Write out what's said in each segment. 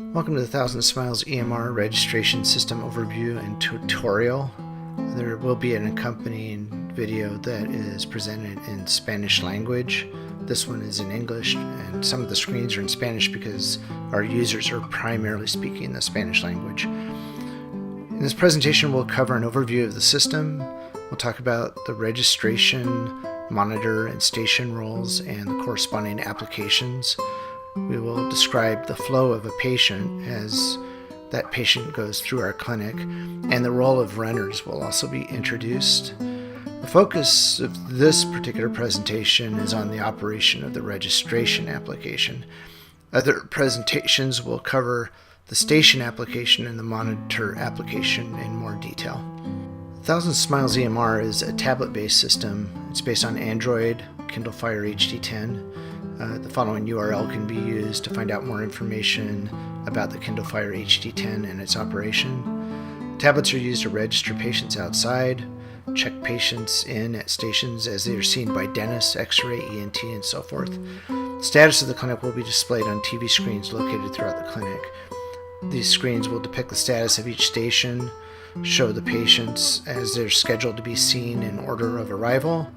Welcome to the Thousand Smiles EMR registration system overview and tutorial. There will be an accompanying video that is presented in Spanish language. This one is in English, and some of the screens are in Spanish because our users are primarily speaking the Spanish language. In this presentation, we'll cover an overview of the system. We'll talk about the registration, monitor, and station roles and the corresponding applications. We will describe the flow of a patient as that patient goes through our clinic, and the role of runners will also be introduced. The focus of this particular presentation is on the operation of the registration application. Other presentations will cover the station application and the monitor application in more detail. Thousand Smiles EMR is a tablet-based system. It's based on Android, Kindle Fire HD10. The following URL can be used to find out more information about the Kindle Fire HD10 and its operation. Tablets are used to register patients outside, check patients in at stations as they are seen by dentists, X-ray, ENT, and so forth. The status of the clinic will be displayed on TV screens located throughout the clinic. These screens will depict the status of each station, show the patients as they're scheduled to be seen in order of arrival,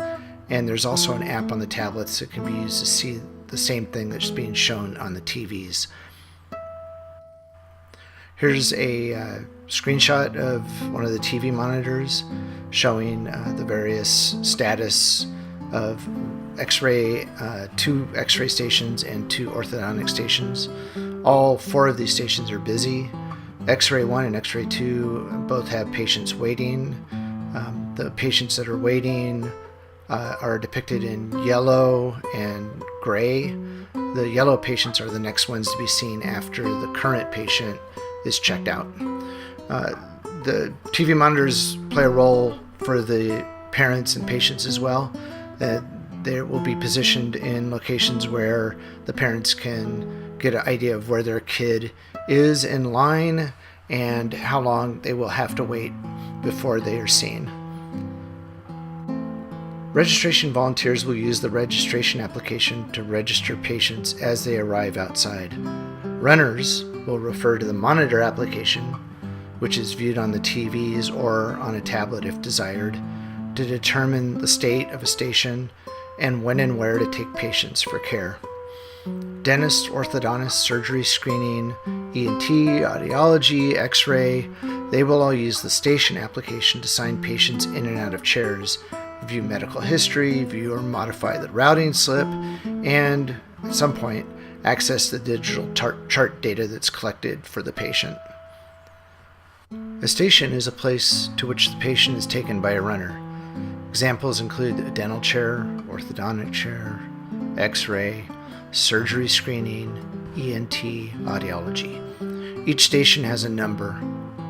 and there's also an app on the tablets that can be used to see the same thing that's being shown on the TVs. Here's a screenshot of one of the TV monitors showing the various status of X-ray, 2 X-ray stations and 2 orthodontic stations. All 4 of these stations are busy. X-ray 1 and X-ray 2 both have patients waiting. The patients that are waiting are depicted in yellow and gray. The yellow patients are the next ones to be seen after the current patient is checked out. The TV monitors play a role for the parents and patients as well. They will be positioned in locations where the parents can get an idea of where their kid is in line and how long they will have to wait before they are seen. Registration volunteers will use the registration application to register patients as they arrive outside. Runners will refer to the monitor application, which is viewed on the TVs or on a tablet if desired, to determine the state of a station and when and where to take patients for care. Dentists, orthodontists, surgery screening, ENT, audiology, X-ray, they will all use the station application to sign patients in and out of chairs, view medical history, view or modify the routing slip, and at some point access the digital chart data that's collected for the patient. A station is a place to which the patient is taken by a runner. Examples include a dental chair, orthodontic chair, X-ray, surgery screening, ENT, audiology. Each station has a number,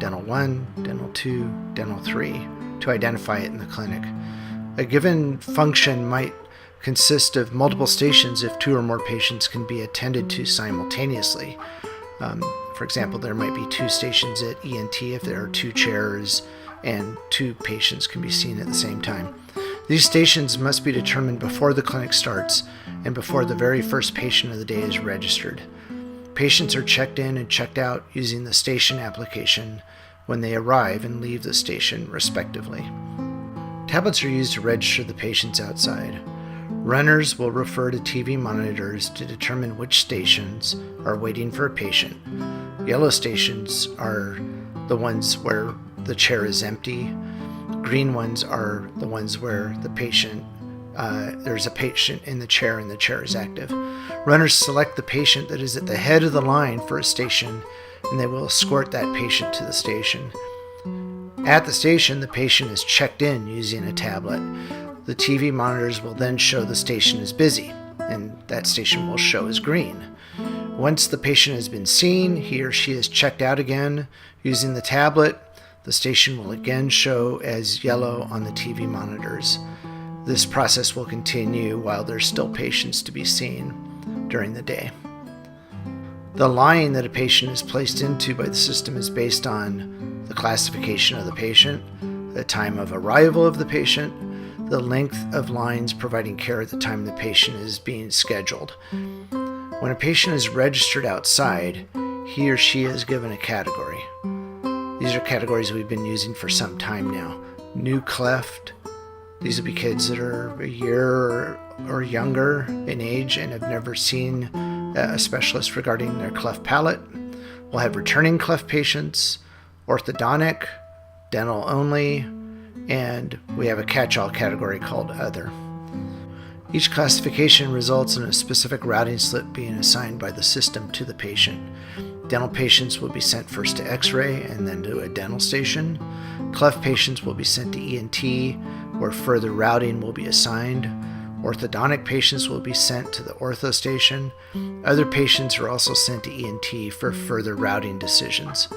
dental 1, dental 2, dental 3, to identify it in the clinic. A given function might consist of multiple stations if 2 or more patients can be attended to simultaneously. For example, there might be 2 stations at ENT if there are 2 chairs and 2 patients can be seen at the same time. These stations must be determined before the clinic starts and before the very first patient of the day is registered. Patients are checked in and checked out using the station application when they arrive and leave the station, respectively. Tablets are used to register the patients outside. Runners will refer to TV monitors to determine which stations are waiting for a patient. Yellow stations are the ones where the chair is empty. Green ones are the ones where the patient, there's a patient in the chair and the chair is active. Runners select the patient that is at the head of the line for a station, and they will escort that patient to the station. At the station, the patient is checked in using a tablet. The TV monitors will then show the station is busy, and that station will show as green. Once the patient has been seen, he or she is checked out again using the tablet. The station will again show as yellow on the TV monitors. This process will continue while there's still patients to be seen during the day. The line that a patient is placed into by the system is based on the classification of the patient, the time of arrival of the patient, the length of lines providing care at the time the patient is being scheduled. When a patient is registered outside, he or she is given a category. These are categories we've been using for some time now. New cleft. These will be kids that are a year or younger in age and have never seen a specialist regarding their cleft palate. We'll have returning cleft patients, orthodontic, dental only, and we have a catch-all category called other. Each classification results in a specific routing slip being assigned by the system to the patient. Dental patients will be sent first to X-ray and then to a dental station. Cleft patients will be sent to ENT, where further routing will be assigned. Orthodontic patients will be sent to the ortho station. Other patients are also sent to ENT for further routing decisions.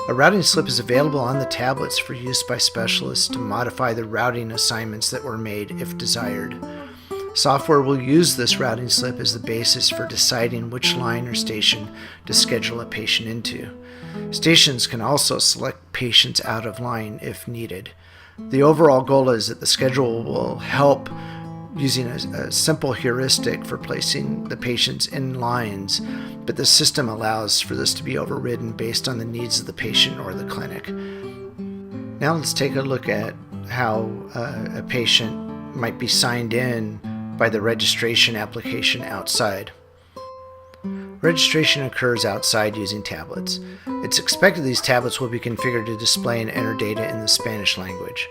A routing slip is available on the tablets for use by specialists to modify the routing assignments that were made if desired. Software will use this routing slip as the basis for deciding which line or station to schedule a patient into. Stations can also select patients out of line if needed. The overall goal is that the schedule will help using a simple heuristic for placing the patients in lines, but the system allows for this to be overridden based on the needs of the patient or the clinic. Now let's take a look at how a patient might be signed in by the registration application outside. Registration occurs outside using tablets. It's expected these tablets will be configured to display and enter data in the Spanish language.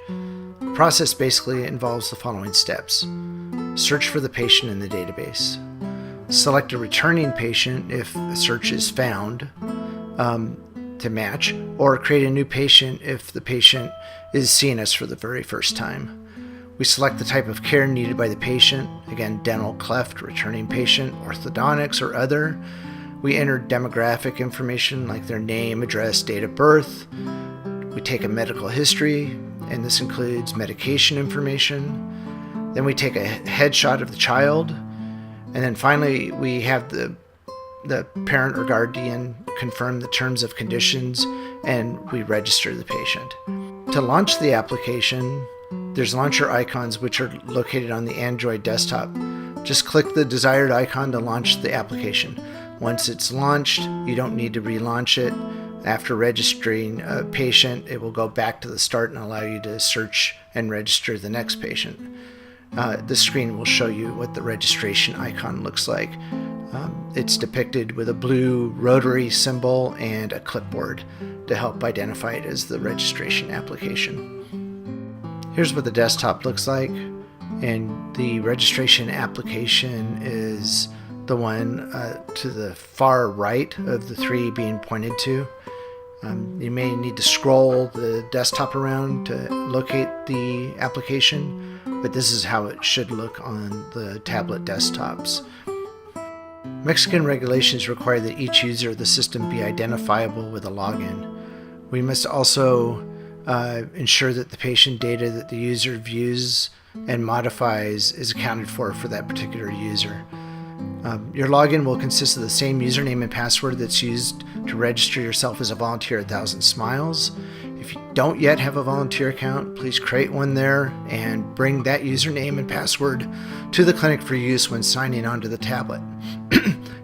The process basically involves the following steps. Search for the patient in the database. Select a returning patient if a search is found to match, or create a new patient if the patient is seeing us for the very first time. We select the type of care needed by the patient, again, dental, cleft, returning patient, orthodontics, or other. We enter demographic information like their name, address, date of birth. We take a medical history, and this includes medication information. Then we take a headshot of the child. And then finally, we have the parent or guardian confirm the terms of conditions, and we register the patient. To launch the application, there's launcher icons which are located on the Android desktop. Just click the desired icon to launch the application. Once it's launched, you don't need to relaunch it. After registering a patient, it will go back to the start and allow you to search and register the next patient. The screen will show you what the registration icon looks like. It's depicted with a blue rotary symbol and a clipboard to help identify it as the registration application. Here's what the desktop looks like, and the registration application is the one to the far right of the three being pointed to. You may need to scroll the desktop around to locate the application, but this is how it should look on the tablet desktops. Mexican regulations require that each user of the system be identifiable with a login. We must also ensure that the patient data that the user views and modifies is accounted for that particular user. Your login will consist of the same username and password that's used to register yourself as a volunteer at 1000 Smiles. If you don't yet have a volunteer account, please create one there and bring that username and password to the clinic for use when signing onto the tablet.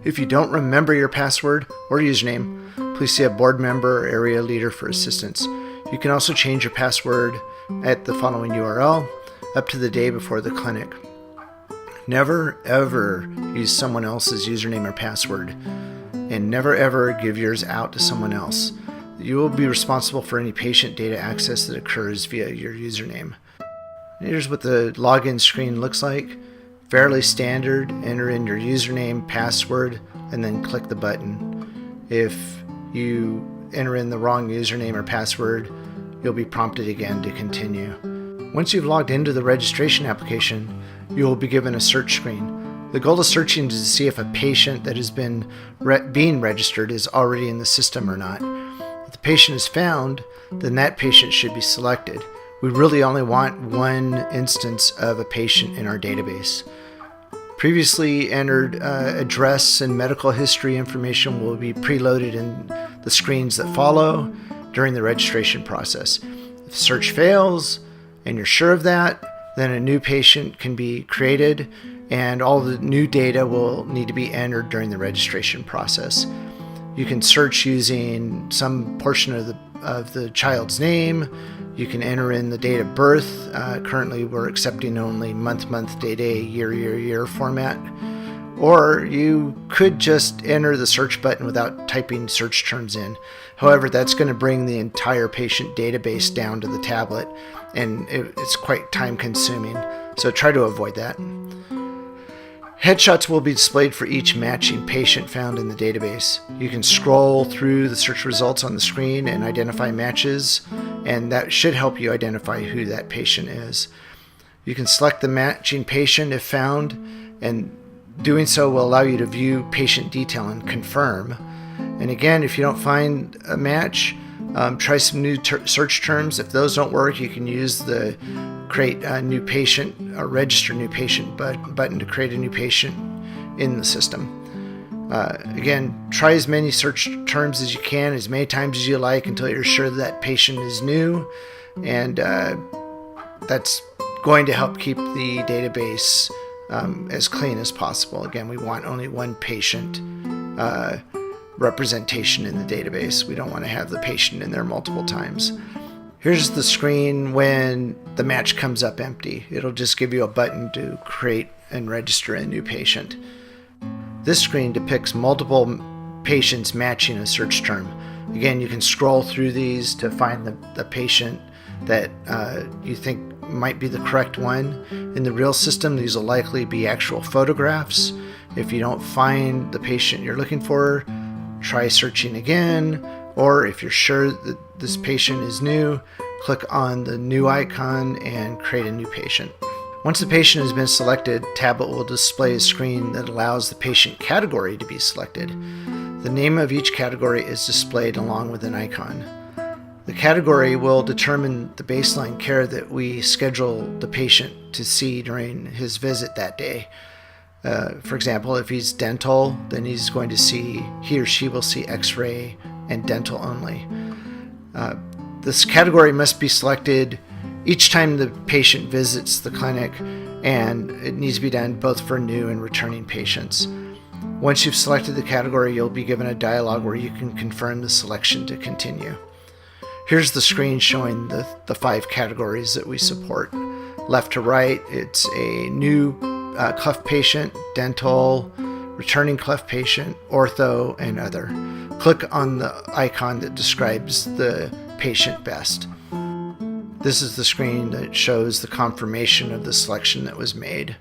If you don't remember your password or username, please see a board member or area leader for assistance. You can also change your password at the following URL up to the day before the clinic. Never ever use someone else's username or password, and never ever give yours out to someone else. You will be responsible for any patient data access that occurs via your username. Here's what the login screen looks like. Fairly standard. Enter in your username, password, and then click the button. If you enter in the wrong username or password, you'll be prompted again to continue. Once you've logged into the registration application, you will be given a search screen. The goal of searching is to see if a patient that has been being registered is already in the system or not. If the patient is found, then that patient should be selected. We really only want one instance of a patient in our database. Previously entered address and medical history information will be preloaded in the screens that follow during the registration process. If search fails and you're sure of that, then a new patient can be created and all the new data will need to be entered during the registration process. You can search using some portion of the child's name. You can enter in the date of birth. Currently, we're accepting only month, day, year format. Or you could just enter the search button without typing search terms in. However, that's going to bring the entire patient database down to the tablet, and it's quite time consuming. So try to avoid that. Headshots will be displayed for each matching patient found in the database. You can scroll through the search results on the screen and identify matches, and that should help you identify who that patient is. You can select the matching patient if found, and doing so will allow you to view patient detail and confirm. And again, if you don't find a match, try some new search terms. If those don't work, you can use the create a new patient or register new patient button to create a new patient in the system. Again, try as many search terms as you can, as many times as you like, until you're sure that patient is new, and that's going to help keep the database as clean as possible. Again, we want only one patient representation in the database. We don't want to have the patient in there multiple times. Here's the screen when the match comes up empty. It'll just give you a button to create and register a new patient. This screen depicts multiple patients matching a search term. Again, you can scroll through these to find the patient that you think might be the correct one. In the real system, these will likely be actual photographs. If you don't find the patient you're looking for, try searching again, or if you're sure that this patient is new, click on the new icon and create a new patient. Once the patient has been selected, tablet will display a screen that allows the patient category to be selected. The name of each category is displayed along with an icon. The category will determine the baseline care that we schedule the patient to see during his visit that day. For example, if he's dental, then he or she will see x-ray and dental only. This category must be selected each time the patient visits the clinic, and it needs to be done both for new and returning patients. Once you've selected the category, you'll be given a dialog where you can confirm the selection to continue. Here's the screen showing the 5 categories that we support. Left to right, it's a new cleft patient, dental, returning cleft patient, ortho, and other. Click on the icon that describes the patient best. This is the screen that shows the confirmation of the selection that was made.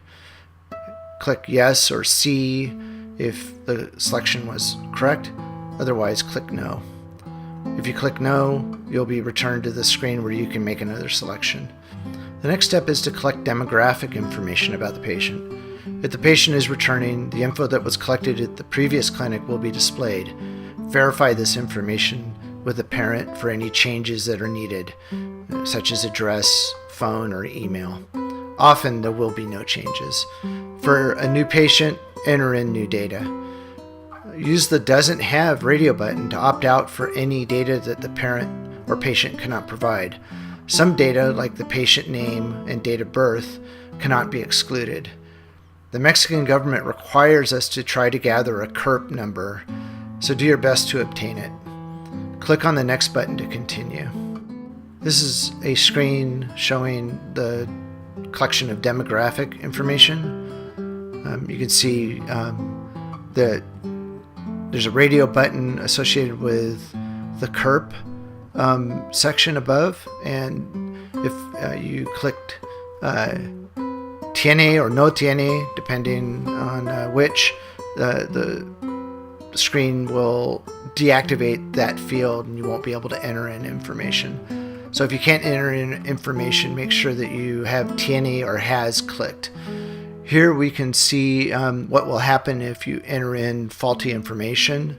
Click yes or C if the selection was correct, otherwise click no. If you click no, you'll be returned to the screen where you can make another selection. The next step is to collect demographic information about the patient. If the patient is returning, the info that was collected at the previous clinic will be displayed. Verify this information with the parent for any changes that are needed, such as address, phone, or email. Often there will be no changes. For a new patient, enter in new data. Use the doesn't have radio button to opt out for any data that the parent or patient cannot provide. Some data, like the patient name and date of birth, cannot be excluded. The Mexican government requires us to try to gather a CURP number, so do your best to obtain it. Click on the next button to continue. This is a screen showing the collection of demographic information. You can see that there's a radio button associated with the CURP section above, and if you clicked tiene or no tiene, depending on which, the screen will deactivate that field and you won't be able to enter in information. So if you can't enter in information, make sure that you have tiene or has clicked. Here we can see what will happen if you enter in faulty information.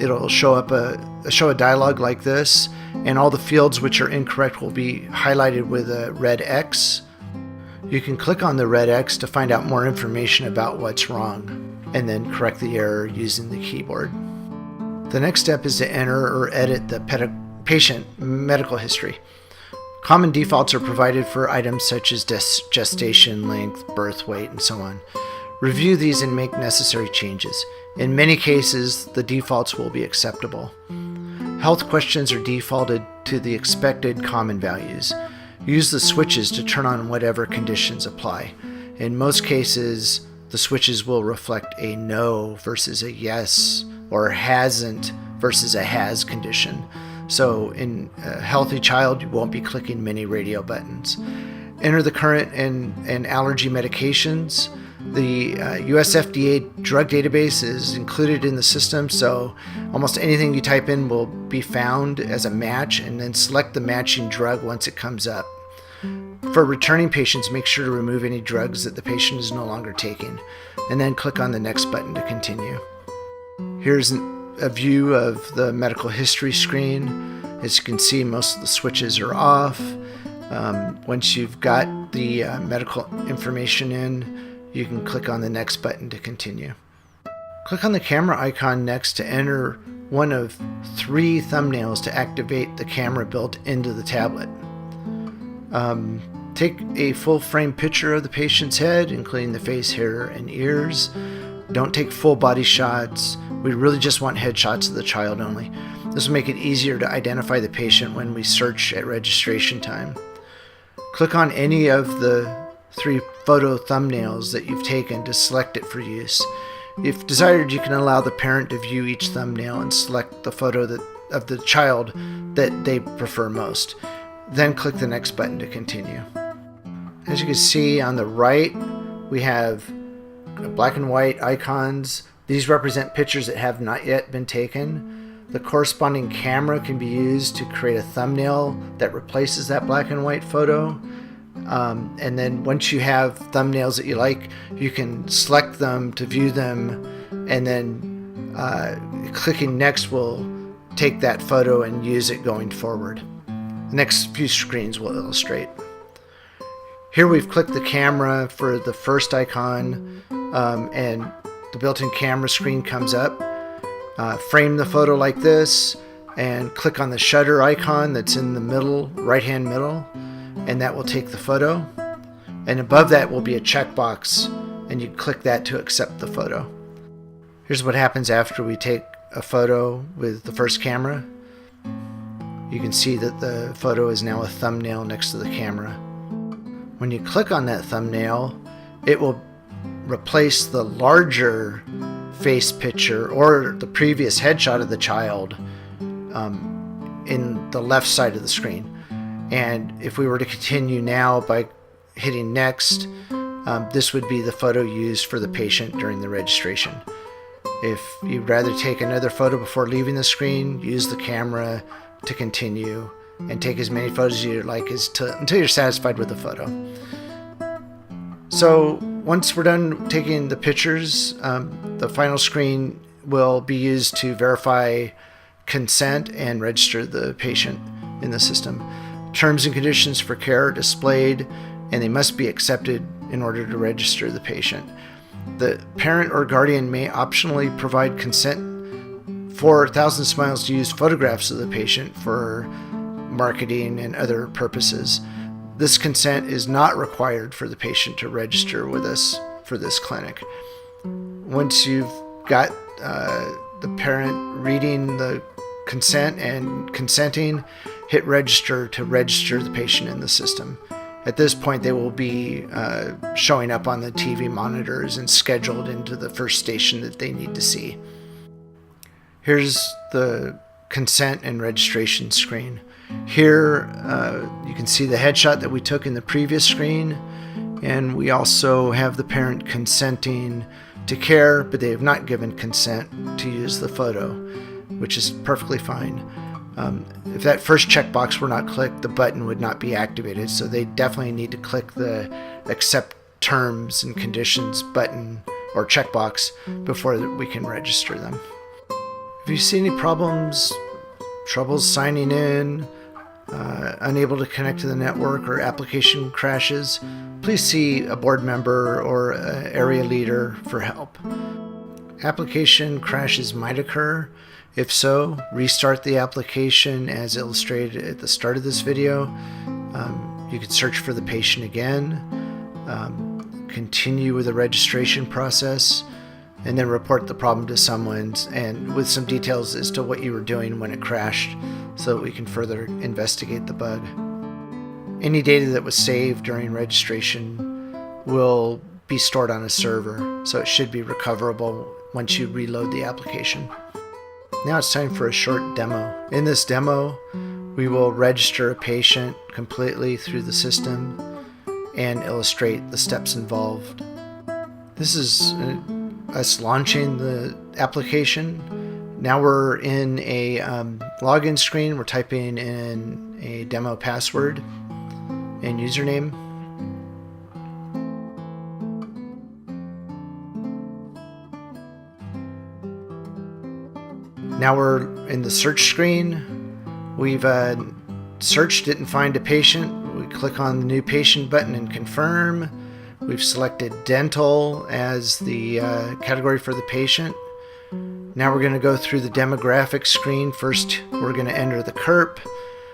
It'll show a dialog like this, and all the fields which are incorrect will be highlighted with a red X. You can click on the red X to find out more information about what's wrong, and then correct the error using the keyboard. The next step is to enter or edit the patient medical history. Common defaults are provided for items such as gestation length, birth weight, and so on. Review these and make necessary changes. In many cases, the defaults will be acceptable. Health questions are defaulted to the expected common values. Use the switches to turn on whatever conditions apply. In most cases, the switches will reflect a no versus a yes, or hasn't versus a has condition. So in a healthy child, you won't be clicking many radio buttons. Enter the current and allergy medications. The US FDA drug database is included in the system, so almost anything you type in will be found as a match, and then select the matching drug once it comes up. For returning patients, make sure to remove any drugs that the patient is no longer taking, and then click on the next button to continue. Here's a view of the medical history screen. As you can see, most of the switches are off. Once you've got the medical information in, you can click on the next button to continue. Click on the camera icon next to enter one of 3 thumbnails to activate the camera built into the tablet. Take a full frame picture of the patient's head, including the face, hair, and ears. Don't take full body shots. We really just want headshots of the child only. This will make it easier to identify the patient when we search at registration time. Click on any of the 3 photo thumbnails that you've taken to select it for use. If desired, you can allow the parent to view each thumbnail and select the photo of the child that they prefer most. Then click the next button to continue. As you can see on the right, we have black and white icons. These represent pictures that have not yet been taken. The corresponding camera can be used to create a thumbnail that replaces that black and white photo. And then once you have thumbnails that you like, you can select them to view them, and then clicking next will take that photo and use it going forward. The next few screens will illustrate. Here we've clicked the camera for the first icon, and the built-in camera screen comes up. Frame the photo like this and click on the shutter icon that's in the middle, right-hand middle, and that will take the photo. And above that will be a checkbox, and you click that to accept the photo. Here's what happens after we take a photo with the first camera. You can see that the photo is now a thumbnail next to the camera. When you click on that thumbnail, it will replace the larger face picture or the previous headshot of the child in the left side of the screen. And if we were to continue now by hitting next, this would be the photo used for the patient during the registration. If you'd rather take another photo before leaving the screen, use the camera to continue and take as many photos as you like until you're satisfied with the photo. So once we're done taking the pictures, the final screen will be used to verify consent and register the patient in the system. Terms and conditions for care are displayed, and they must be accepted in order to register the patient. The parent or guardian may optionally provide consent for Thousand Smiles to use photographs of the patient for marketing and other purposes. This consent is not required for the patient to register with us for this clinic. Once you've got the parent reading the consent and consenting, hit register to register the patient in the system. At this point, they will be showing up on the TV monitors and scheduled into the first station that they need to see. Here's the consent and registration screen. Here you can see the headshot that we took in the previous screen, and we also have the parent consenting to care, but they have not given consent to use the photo, which is perfectly fine. If that first checkbox were not clicked, the button would not be activated, so they definitely need to click the accept terms and conditions button or checkbox before we can register them. If you see any problems, troubles signing in, unable to connect to the network, or application crashes, please see a board member or an area leader for help. Application crashes might occur. If so, restart the application as illustrated at the start of this video. You can search for the patient again, continue with the registration process, and then report the problem to someone and with some details as to what you were doing when it crashed so that we can further investigate the bug. Any data that was saved during registration will be stored on a server, so it should be recoverable once you reload the application. Now it's time for a short demo. In this demo, we will register a patient completely through the system and illustrate the steps involved. This is us launching the application. Now we're in a login screen. We're typing in a demo password and username. Now we're in the search screen. We've searched it and find a patient. We click on the new patient button and confirm. We've selected dental as the category for the patient. Now we're going to go through the demographics screen. First, we're going to enter the CURP.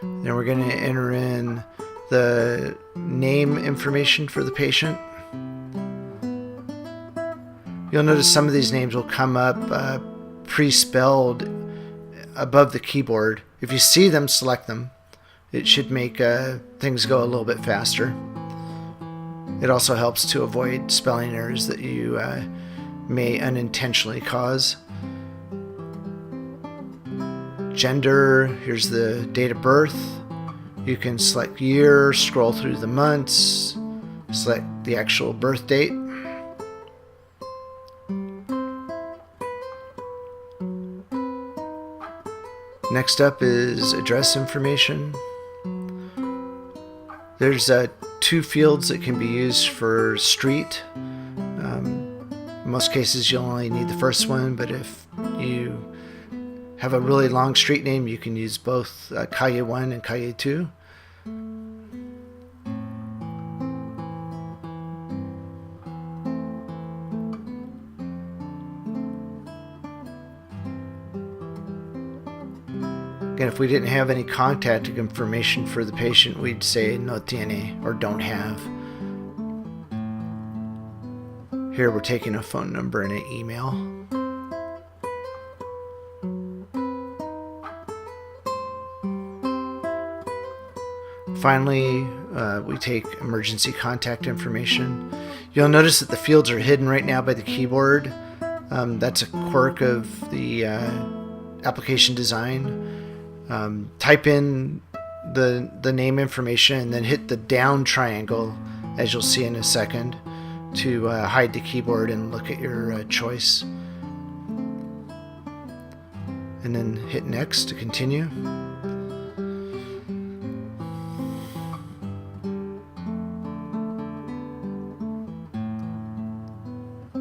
Then we're going to enter in the name information for the patient. You'll notice some of these names will come up pre-spelled above the keyboard. If you see them, select them. It should make things go a little bit faster. It also helps to avoid spelling errors that you may unintentionally cause. Gender, here's the date of birth. You can select year, scroll through the months, select the actual birth date. Next up is address information. There's two fields that can be used for street. In most cases you'll only need the first one, but if you have a really long street name, you can use both Calle 1 and Calle 2. Again, if we didn't have any contact information for the patient, we'd say no tiene, or don't have. Here we're taking a phone number and an email. Finally, we take emergency contact information. You'll notice that the fields are hidden right now by the keyboard. That's a quirk of the application design. Type in the name information and then hit the down triangle, as you'll see in a second, to hide the keyboard and look at your choice. And then hit next to continue.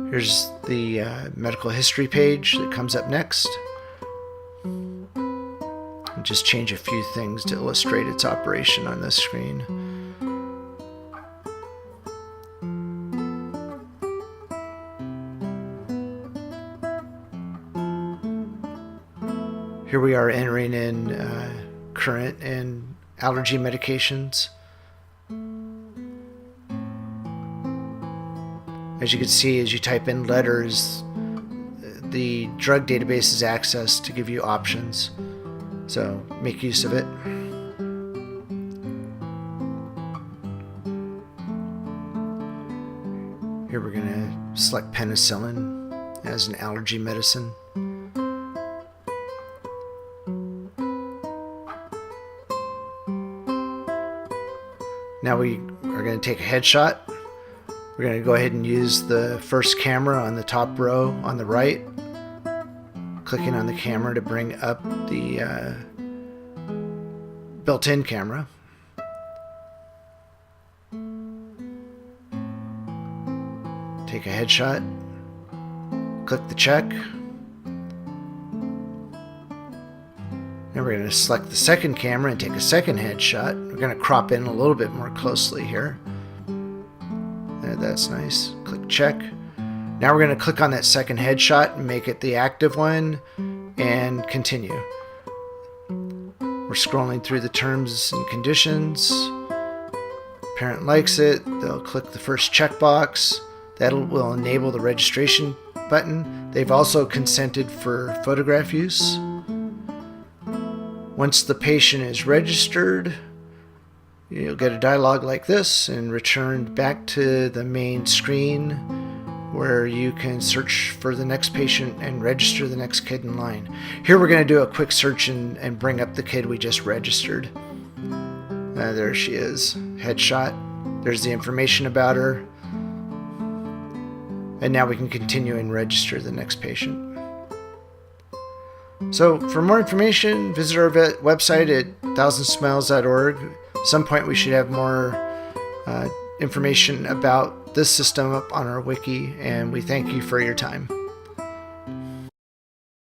Here's the medical history page that comes up next. Just change a few things to illustrate its operation on this screen. Here we are entering in current and allergy medications. As you can see, as you type in letters, the drug database is accessed to give you options. So make use of it. Here we're going to select penicillin as an allergy medicine. Now we are going to take a headshot. We're going to go ahead and use the first camera on the top row on the right. Clicking on the camera to bring up the built-in camera. Take a headshot. Click the check. Now we're going to select the second camera and take a second headshot. We're going to crop in a little bit more closely here. That's nice. Click check. Now we're going to click on that second headshot and make it the active one and continue. We're scrolling through the terms and conditions. Parent likes it. They'll click the first checkbox. That will enable the registration button. They've also consented for photograph use. Once the patient is registered, you'll get a dialog like this and returned back to the main screen where you can search for the next patient and register the next kid in line. Here we're going to do a quick search and bring up the kid we just registered. There she is, headshot. There's the information about her. And now we can continue and register the next patient. So for more information, visit our website at thousandsmiles.org. At some point we should have more information about this system up on our wiki, and we thank you for your time.